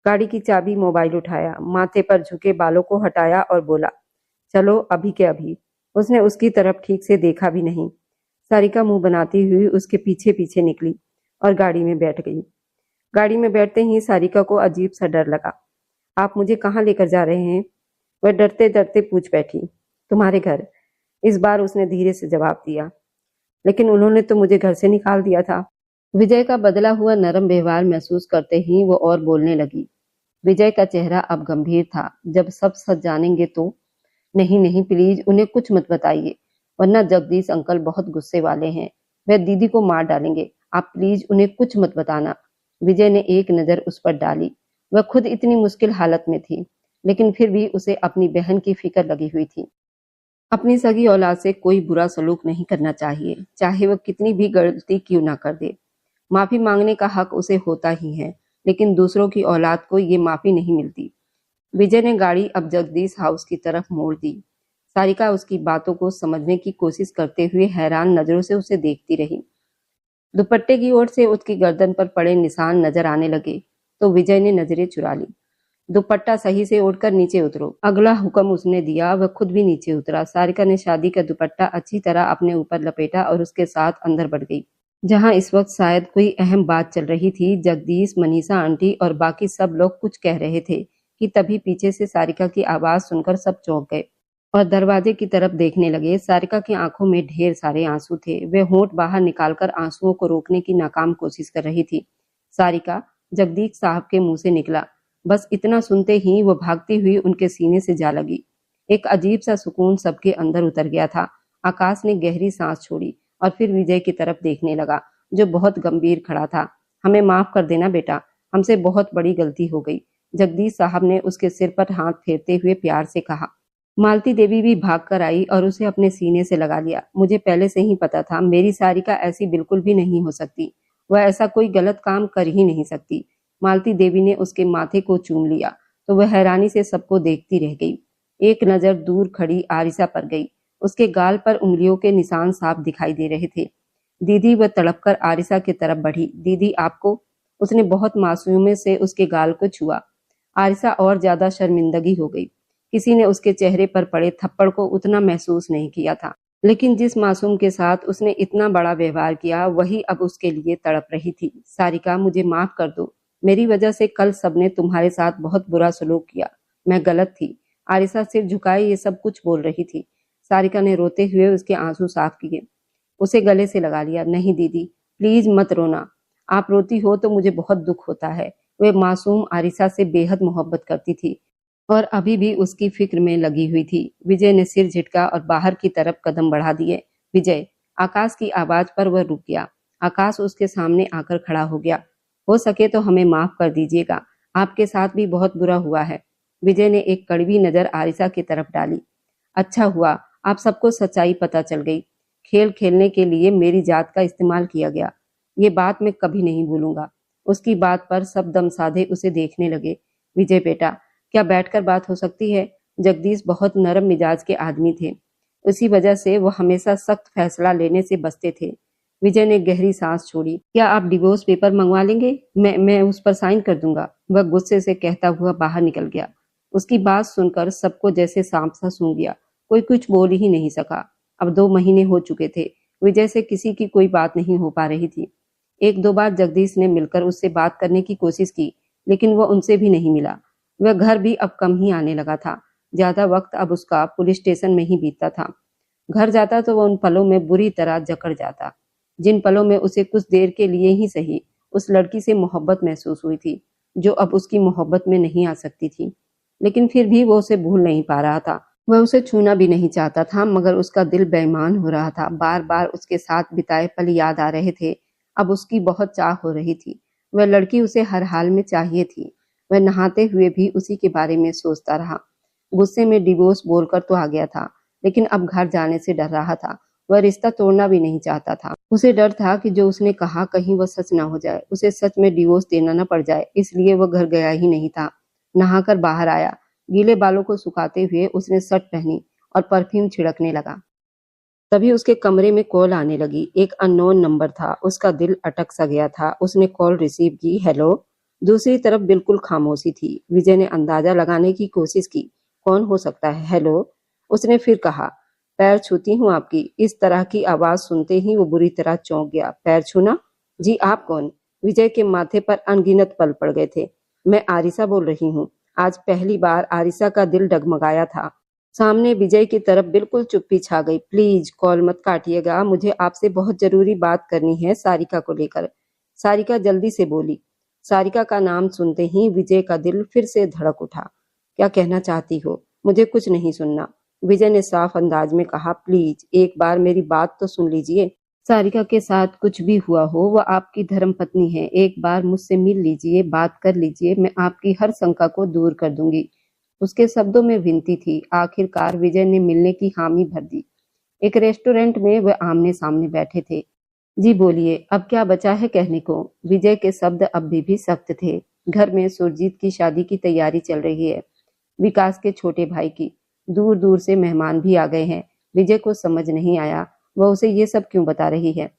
गाड़ी की चाबी, मोबाइल उठाया, माथे पर झुके बालों को हटाया और बोला, चलो अभी के अभी। उसने उसकी तरफ ठीक से देखा भी नहीं। सारिका मुंह बनाती हुई उसके पीछे पीछे निकली और गाड़ी में बैठ गई। गाड़ी में बैठते ही सारिका को अजीब सा डर लगा। आप मुझे कहाँ लेकर जा रहे हैं? वह डरते डरते पूछ बैठी। तुम्हारे घर। इस बार उसने धीरे से जवाब दिया। लेकिन उन्होंने तो मुझे घर से निकाल दिया था। विजय का बदला हुआ नरम व्यवहार महसूस करते ही वो और बोलने लगी। विजय का चेहरा अब गंभीर था। जब सब सच जानेंगे तो? नहीं नहीं, प्लीज उन्हें कुछ मत बताइए, वरना जगदीश अंकल बहुत गुस्से वाले हैं। वह दीदी को मार डालेंगे। आप प्लीज उन्हें कुछ मत बताना। विजय ने एक नजर उस पर डाली। वह खुद इतनी मुश्किल हालत में थी, लेकिन फिर भी उसे अपनी बहन की फिक्र लगी हुई थी। अपनी सगी औलाद से कोई बुरा सलूक नहीं करना चाहिए, चाहे वह कितनी भी गलती क्यों ना कर दे। माफी मांगने का हक उसे होता ही है, लेकिन दूसरों की औलाद को ये माफी नहीं मिलती। विजय ने गाड़ी अब जगदीश हाउस की तरफ मोड़ दी। सारिका उसकी बातों को समझने की कोशिश करते हुए हैरान नजरों से उसे देखती रही। दुपट्टे की ओर से उसकी गर्दन पर पड़े निशान नजर आने लगे तो विजय ने नजरें चुरा ली। दुपट्टा सही से ओढ़कर नीचे उतरो। अगला हुक्म उसने दिया, वह खुद भी नीचे उतरा। सारिका ने शादी का दुपट्टा अच्छी तरह अपने ऊपर लपेटा और उसके साथ अंदर बढ़ गई, जहां इस वक्त शायद कोई अहम बात चल रही थी। जगदीश, मनीषा आंटी और बाकी सब लोग कुछ कह रहे थे कि तभी पीछे से सारिका की आवाज सुनकर सब चौंक गए और दरवाजे की तरफ देखने लगे। सारिका की आंखों में ढेर सारे आंसू थे। वे होंठ बाहर निकालकर आंसुओं को रोकने की नाकाम कोशिश कर रही थी। सारिका, जगदीश साहब के मुंह से निकला। बस इतना सुनते ही वो भागती हुई उनके सीने से जा लगी। एक अजीब सा सुकून सबके अंदर उतर गया था। आकाश ने गहरी सांस छोड़ी और फिर विजय की तरफ देखने लगा, जो बहुत गंभीर खड़ा था। हमें माफ कर देना बेटा, हमसे बहुत बड़ी गलती हो गई। जगदीश साहब ने उसके सिर पर हाथ फेरते हुए प्यार से कहा। मालती देवी भी भाग कर आई और उसे अपने सीने से लगा लिया। मुझे पहले से ही पता था, मेरी सारिका ऐसी बिल्कुल भी नहीं हो सकती। वह ऐसा कोई गलत काम कर ही नहीं सकती। मालती देवी ने उसके माथे को चूम लिया तो वह हैरानी से सबको देखती रह गई। एक नजर दूर खड़ी आरिसा पर गई। उसके गाल पर उंगलियों के निशान साफ दिखाई दे रहे थे। दीदी, वह तड़पकर आरिसा की तरफ बढ़ी। दीदी, आपको? उसने बहुत मासूमियत से उसके गाल को छुआ। आरिसा और ज्यादा शर्मिंदगी हो गई। किसी ने उसके चेहरे पर पड़े थप्पड़ को उतना महसूस नहीं किया था, लेकिन जिस मासूम के साथ उसने इतना बड़ा व्यवहार किया वही अब उसके लिए तड़प रही थी। सारिका, मुझे माफ कर दो। मेरी वजह से कल सबने तुम्हारे साथ बहुत बुरा सलूक किया। मैं गलत थी। आरिसा सिर झुकाए ये सब कुछ बोल रही थी। सारिका ने रोते हुए उसके आंसू साफ किए, उसे गले से लगा लिया। नहीं दीदी, प्लीज मत रोना। आप रोती हो तो मुझे बहुत दुख होता है। वे मासूम आरिसा से बेहद मोहब्बत करती थी और अभी भी उसकी फिक्र में लगी हुई थी। विजय ने सिर झटका और बाहर की तरफ कदम बढ़ा दिए। विजय! आकाश की आवाज पर वह रुक गया। आकाश उसके सामने आकर खड़ा हो गया। हो सके तो हमें माफ कर दीजिएगा, आपके साथ भी बहुत बुरा हुआ है। विजय ने एक कड़वी नजर आरिसा की तरफ डाली। अच्छा हुआ आप सबको सच्चाई पता चल गई। खेल खेलने के लिए मेरी जात का इस्तेमाल किया गया, ये बात मैं कभी नहीं भूलूंगा। उसकी बात पर सब दम साधे उसे देखने लगे। विजय बेटा, क्या बैठकर बात हो सकती है? जगदीश बहुत नरम मिजाज के आदमी थे, उसी वजह से वो हमेशा सख्त फैसला लेने से बचते थे। विजय ने गहरी सांस छोड़ी। क्या आप डिवोर्स पेपर मंगवा लेंगे? मैं उस पर साइन कर दूंगा। वह गुस्से से कहता हुआ बाहर निकल गया। उसकी बात सुनकर सबको जैसे सांप सा सूंघ गया। कोई कुछ बोल ही नहीं सका। अब 2 महीने हो चुके थे। विजय से किसी की कोई बात नहीं हो पा रही थी। 1-2 बार जगदीश ने मिलकर उससे बात करने की कोशिश की, लेकिन वह उनसे भी नहीं मिला। वह घर भी अब कम ही आने लगा था। ज्यादा वक्त अब उसका पुलिस स्टेशन में ही बीतता था। घर जाता तो वह उन पलों में बुरी तरह जकड़ जाता, जिन पलों में उसे कुछ देर के लिए ही सही उस लड़की से मोहब्बत महसूस हुई थी, जो अब उसकी मोहब्बत में नहीं आ सकती थी। लेकिन फिर भी वो उसे भूल नहीं पा रहा था। वह उसे छूना भी नहीं चाहता था, मगर उसका दिल बेईमान हो रहा था। बार बार उसके साथ बिताए पल याद आ रहे थे। अब उसकी बहुत चाह हो रही थी। वह लड़की उसे हर हाल में चाहिए थी। वह नहाते हुए भी उसी के बारे में सोचता रहा। गुस्से में डिवोर्स बोलकर तो आ गया था, लेकिन अब घर जाने से डर रहा था। वह रिश्ता तोड़ना भी नहीं चाहता था। उसे डर था कि जो उसने कहा कहीं वह सच ना हो जाए, उसे सच में डिवोर्स देना न पड़ जाए। इसलिए वह घर गया ही नहीं था। नहाकर बाहर आया। गीले बालों को सुखाते हुए उसने शर्ट पहनी और परफ्यूम छिड़कने लगा। तभी उसके कमरे में कॉल आने लगी। एक अननोन नंबर था। उसका दिल अटक सा गया था। उसने कॉल रिसीव की। हेलो। दूसरी तरफ बिल्कुल खामोशी थी। विजय ने अंदाजा लगाने की कोशिश की, कौन हो सकता है? हेलो। उसने फिर कहा, पैर छूती हूँ आपकी। इस तरह की आवाज सुनते ही वो बुरी तरह चौंक गया। पैर छूना? जी, आप कौन? विजय के माथे पर अनगिनत पल पड़ गए थे। मैं आरिसा बोल रही हूँ। आज पहली बार आरिसा का दिल डगमगाया था। सामने विजय की तरफ बिल्कुल चुप्पी छा गई। प्लीज कॉल मत काटिएगा, मुझे आपसे बहुत जरूरी बात करनी है सारिका को लेकर। सारिका जल्दी से बोली। सारिका का नाम सुनते ही विजय का दिल फिर से धड़क उठा। क्या कहना चाहती हो? मुझे कुछ नहीं सुनना, विजय ने साफ अंदाज में कहा। प्लीज एक बार मेरी बात तो सुन लीजिए। सारिका के साथ कुछ भी हुआ हो, वह आपकी धर्म पत्नी है। एक बार मुझसे मिल लीजिए, बात कर लीजिए। मैं आपकी हर शंका को दूर कर दूंगी। उसके शब्दों में विनती थी। आखिरकार विजय ने मिलने की हामी भर दी। एक रेस्टोरेंट में वे आमने सामने बैठे थे। जी बोलिए, अब क्या बचा है कहने को? विजय के शब्द अब भी सख्त थे। घर में सुरजीत की शादी की तैयारी चल रही है, विकास के छोटे भाई की। दूर दूर से मेहमान भी आ गए हैं। विजय को समझ नहीं आया वह उसे ये सब क्यों बता रही है,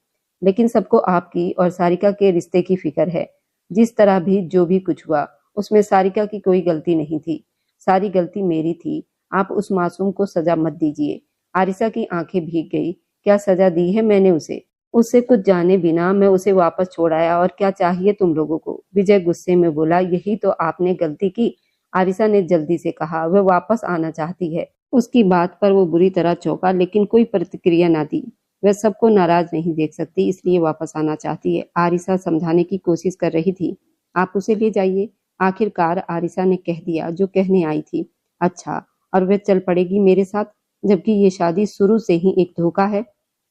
लेकिन सबको आपकी और सारिका के रिश्ते की फिक्र है। जिस तरह भी जो भी कुछ हुआ उसमें सारिका की कोई गलती नहीं थी, सारी गलती मेरी थी। आप उस मासूम को सजा मत दीजिए। आरिसा की आंखें भीग गई। क्या सजा दी है मैंने उसे? उससे कुछ जाने बिना मैं उसे वापस छोड़ आया, और क्या चाहिए तुम लोगों को? विजय गुस्से में बोला। यही तो आपने गलती की। आरिसा ने जल्दी से कहा। वह वापस आना चाहती है। उसकी बात पर वो बुरी तरह चौंका, लेकिन कोई प्रतिक्रिया ना दी। वह सबको नाराज नहीं देख सकती, इसलिए वापस आना चाहती है। आरिसा समझाने की कोशिश कर रही थी। आप उसे ले जाइए। आखिरकार आरिसा ने कह दिया जो कहने आई थी। अच्छा, और वह चल पड़ेगी मेरे साथ, जबकि ये शादी शुरू से ही एक धोखा है।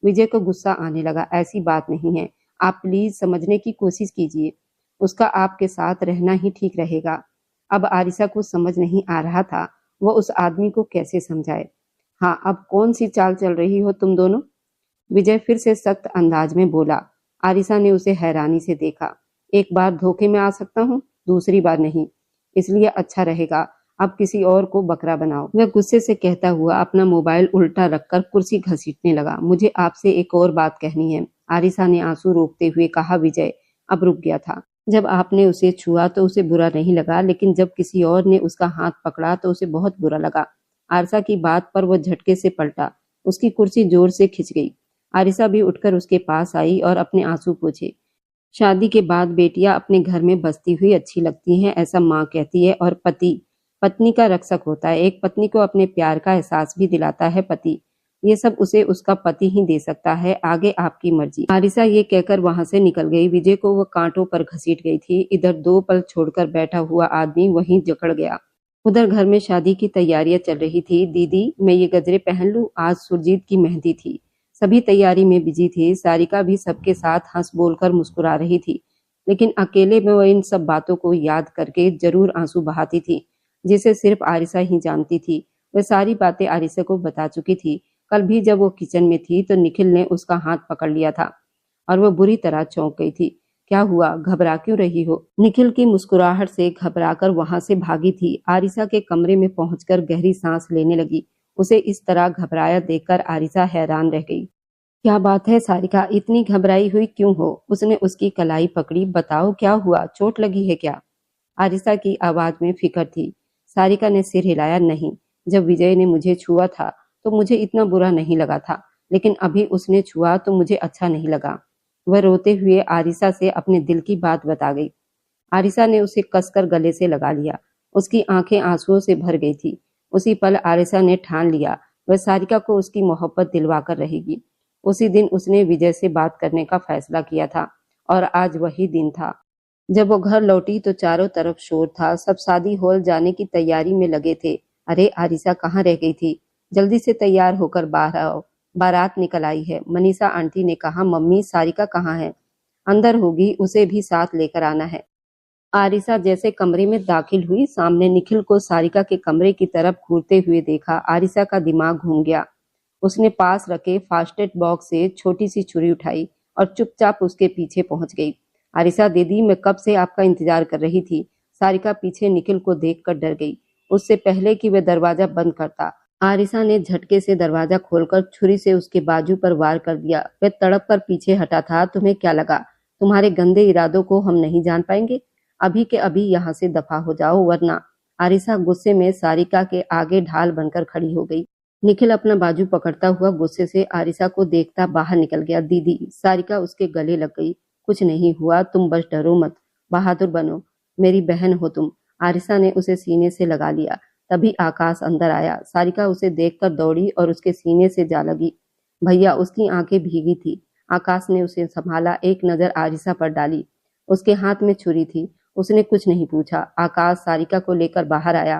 विजय को गुस्सा आने लगा। ऐसी बात नहीं है, आप प्लीज समझने की कोशिश कीजिए। उसका आपके साथ रहना ही ठीक रहेगा। अब आरिसा को समझ नहीं आ रहा था वह उस आदमी को कैसे समझाए। हाँ, अब कौन सी चाल चल रही हो तुम दोनों? विजय फिर से सख्त अंदाज में बोला। आरिसा ने उसे हैरानी से देखा। एक बार धोखे में आ सकता हूँ, दूसरी बार नहीं, इसलिए अच्छा रहेगा अब किसी और को बकरा बनाओ। वह गुस्से से कहता हुआ अपना मोबाइल उल्टा रखकर कुर्सी घसीटने लगा। मुझे आपसे एक और बात कहनी है, आरिसा ने आंसू रोकते हुए कहा। विजय अब रुक गया था। जब आपने उसे छुआ तो उसे बुरा नहीं लगा, लेकिन जब किसी और ने उसका हाथ पकड़ा तो उसे बहुत बुरा लगा। आरिसा की बात पर वह झटके से पलटा। उसकी कुर्सी जोर से खिंच गई। आरिसा भी उठकर उसके पास आई और अपने आंसू पोंछे। शादी के बाद बेटियां अपने घर में बसती हुई अच्छी लगती हैं, ऐसा माँ कहती है, और पति पत्नी का रक्षक होता है। एक पत्नी को अपने प्यार का एहसास भी दिलाता है पति। ये सब उसे उसका पति ही दे सकता है। आगे आपकी मर्जी। आरिसा ये कहकर वहां से निकल गई। विजय को वो कांटों पर घसीट गई थी। इधर 2 पल छोड़कर बैठा हुआ आदमी वहीं जकड़ गया। उधर घर में शादी की तैयारियां चल रही थी। दीदी, मैं ये गजरे पहन लूं? आज सुरजीत की मेहंदी थी। सभी तैयारी में बिजी थे। सारिका भी सबके साथ हंस बोलकर मुस्कुरा रही थी, लेकिन अकेले में वह इन सब बातों को याद करके जरूर आंसू बहाती थी, जिसे सिर्फ आरिसा ही जानती थी। वह सारी बातें आरिसा को बता चुकी थी। कल भी जब वो किचन में थी तो निखिल ने उसका हाथ पकड़ लिया था और वह बुरी तरह चौंक गई थी। क्या हुआ, घबरा क्यों रही हो? निखिल की मुस्कुराहट से घबराकर वहां से भागी थी। आरिसा के कमरे में पहुंचकर गहरी सांस लेने लगी। उसे इस तरह घबराया देखकर आरिसा हैरान रह गई। क्या बात है सारिका, इतनी घबराई हुई क्यों हो? उसने उसकी कलाई पकड़ी। बताओ क्या हुआ, चोट लगी है क्या? आरिसा की आवाज में फिक्र थी। सारिका ने सिर हिलाया। नहीं, जब विजय ने मुझे छुआ था तो मुझे इतना बुरा नहीं लगा था, लेकिन अभी उसने छुआ तो मुझे अच्छा नहीं लगा। वह रोते हुए आरिसा से अपने दिल की बात बता गई। आरिसा ने उसे कसकर गले से लगा लिया। उसकी आंखें आंसुओं से भर गई थी। उसी पल आरिसा ने ठान लिया वह सारिका को उसकी मोहब्बत दिलवाकर रहेगी। उसी दिन उसने विजय से बात करने का फैसला किया था, और आज वही दिन था। जब वो घर लौटी तो चारों तरफ शोर था। सब शादी हॉल जाने की तैयारी में लगे थे। अरे आरिसा कहाँ रह गई थी? जल्दी से तैयार होकर बाहर आओ, बारात निकल आई है। मनीषा आंटी ने कहा। मम्मी, सारिका कहाँ है? अंदर होगी, उसे भी साथ लेकर आना है। आरिसा जैसे कमरे में दाखिल हुई, सामने निखिल को सारिका के कमरे की तरफ घूरते हुए देखा। आरिसा का दिमाग घूम गया। उसने पास रखे फास्टेड बॉक्स से छोटी सी छुरी उठाई और चुपचाप उसके पीछे पहुंच गई। आरिसा दीदी, मैं कब से आपका इंतजार कर रही थी। सारिका पीछे निखिल को देखकर डर गई। उससे पहले कि वह दरवाजा बंद करता, आरिसा ने झटके से दरवाजा खोलकर छुरी से उसके बाजू पर वार कर दिया। वह तड़प कर पीछे हटा था। तुम्हें क्या लगा तुम्हारे गंदे इरादों को हम नहीं जान पाएंगे? अभी के अभी यहाँ से दफा हो जाओ, वरना। आरिसा गुस्से में सारिका के आगे ढाल बनकर खड़ी हो गई। निखिल अपना बाजू पकड़ता हुआ गुस्से से आरिसा को देखता बाहर निकल गया। दीदी, सारिका उसके गले लग गई। कुछ नहीं हुआ, तुम बस डरो मत, बहादुर बनो, मेरी बहन हो तुम। आरिसा ने उसे सीने से लगा लिया। तभी आकाश अंदर आया। सारिका उसे देखकर दौड़ी और उसके सीने से जा लगी। भैया, उसकी आंखें भीगी थी। आकाश ने उसे संभाला, एक नजर आरिसा पर डाली। उसके हाथ में छुरी थी। उसने कुछ नहीं पूछा। आकाश सारिका को लेकर बाहर आया।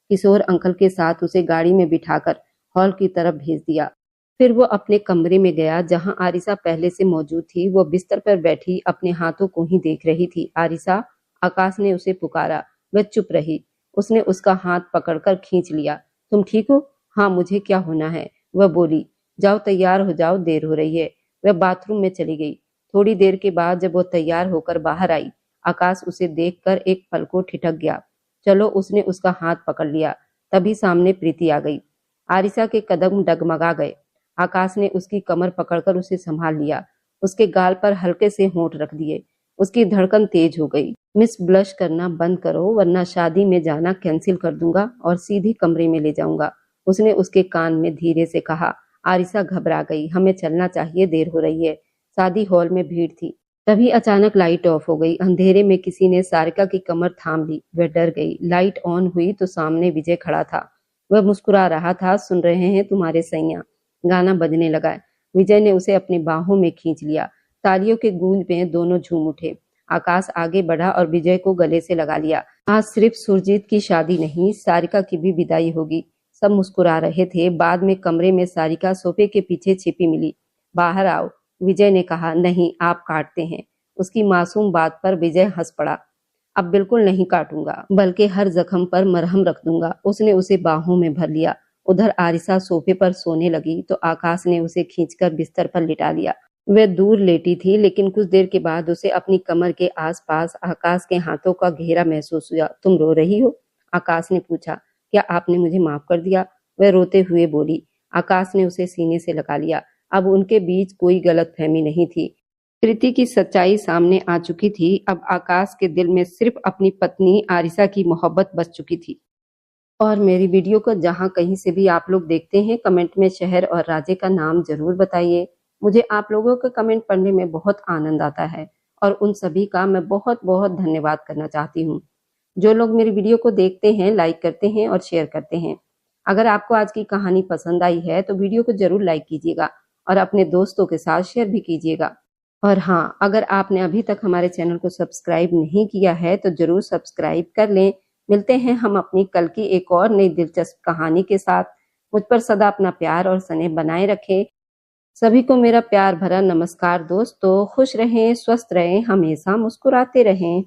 किशोर अंकल के साथ उसे गाड़ी में बिठाकर हॉल की तरफ भेज दिया। फिर वो अपने कमरे में गया जहां आरिसा पहले से मौजूद थी। वो बिस्तर पर बैठी अपने हाथों को ही देख रही थी। आरिसा, आकाश ने उसे पुकारा। वह चुप रही। उसने उसका हाथ पकड़कर खींच लिया। तुम ठीक हो? हाँ, मुझे क्या होना है, वह बोली। जाओ तैयार हो जाओ, देर हो रही है। वह बाथरूम में चली गई। थोड़ी देर के बाद जब वो तैयार होकर बाहर आई, आकाश उसे देखकर एक पल को ठिठक गया। चलो, उसने उसका हाथ पकड़ लिया। तभी सामने प्रीति आ गई। आरिसा के कदम डगमगा गए। आकाश ने उसकी कमर पकड़कर उसे संभाल लिया। उसके गाल पर हल्के से होंठ रख दिए। उसकी धड़कन तेज हो गई। मिस, ब्लश करना बंद करो, वरना शादी में जाना कैंसिल कर दूंगा और सीधे कमरे में ले जाऊंगा, उसने उसके कान में धीरे से कहा। आरिसा घबरा गई। हमें चलना चाहिए, देर हो रही है। शादी हॉल में भीड़ थी। तभी अचानक लाइट ऑफ हो गई। अंधेरे में किसी ने सारिका की कमर थाम ली। वह डर गई। लाइट ऑन हुई तो सामने विजय खड़ा था। वह मुस्कुरा रहा था। सुन रहे हैं तुम्हारे सैया, गाना बजने लगा। विजय ने उसे अपनी बाहों में खींच लिया। तालियों के गूंज में दोनों झूम उठे। आकाश आगे बढ़ा और विजय को गले से लगा लिया। आज सिर्फ सुरजीत की शादी नहीं, सारिका की भी विदाई होगी। सब मुस्कुरा रहे थे। बाद में कमरे में सारिका सोफे के पीछे छिपी मिली। बाहर आओ, विजय ने कहा। नहीं, आप काटते हैं। उसकी मासूम बात पर विजय हंस पड़ा। अब बिल्कुल नहीं काटूंगा, बल्कि हर जख्म पर मरहम रख दूंगा। उसने उसे बाहों में भर लिया। उधर आरिसा सोफे पर सोने लगी तो आकाश ने उसे खींचकर बिस्तर पर लिटा लिया। वह दूर लेटी थी, लेकिन कुछ देर के बाद उसे अपनी कमर के आसपास आकाश के हाथों का घेरा महसूस हुआ। तुम रो रही हो? आकाश ने पूछा। क्या आपने मुझे माफ कर दिया? वह रोते हुए बोली। आकाश ने उसे सीने से लगा लिया। अब उनके बीच कोई गलतफहमी नहीं थी। प्रीति की सच्चाई सामने आ चुकी थी। अब आकाश के दिल में सिर्फ अपनी पत्नी आरिसा की मोहब्बत बच चुकी थी। और मेरी वीडियो को जहां कहीं से भी आप लोग देखते हैं, कमेंट में शहर और राज्य का नाम जरूर बताइए। मुझे आप लोगों के कमेंट पढ़ने में बहुत आनंद आता है और उन सभी का मैं बहुत बहुत धन्यवाद करना चाहती हूँ। जो लोग मेरी वीडियो को देखते हैं, लाइक करते हैं और शेयर करते हैं। अगर आपको आज की कहानी पसंद आई है तो वीडियो को जरूर लाइक कीजिएगा और अपने दोस्तों के साथ शेयर भी कीजिएगा। और हाँ, अगर आपने अभी तक हमारे चैनल को सब्सक्राइब नहीं किया है तो जरूर सब्सक्राइब कर लें। मिलते हैं हम अपनी कल की एक और नई दिलचस्प कहानी के साथ। मुझ पर सदा अपना प्यार और स्नेह बनाए रखें। सभी को मेरा प्यार भरा नमस्कार दोस्तों। खुश रहें, स्वस्थ रहें, हमेशा मुस्कुराते रहें।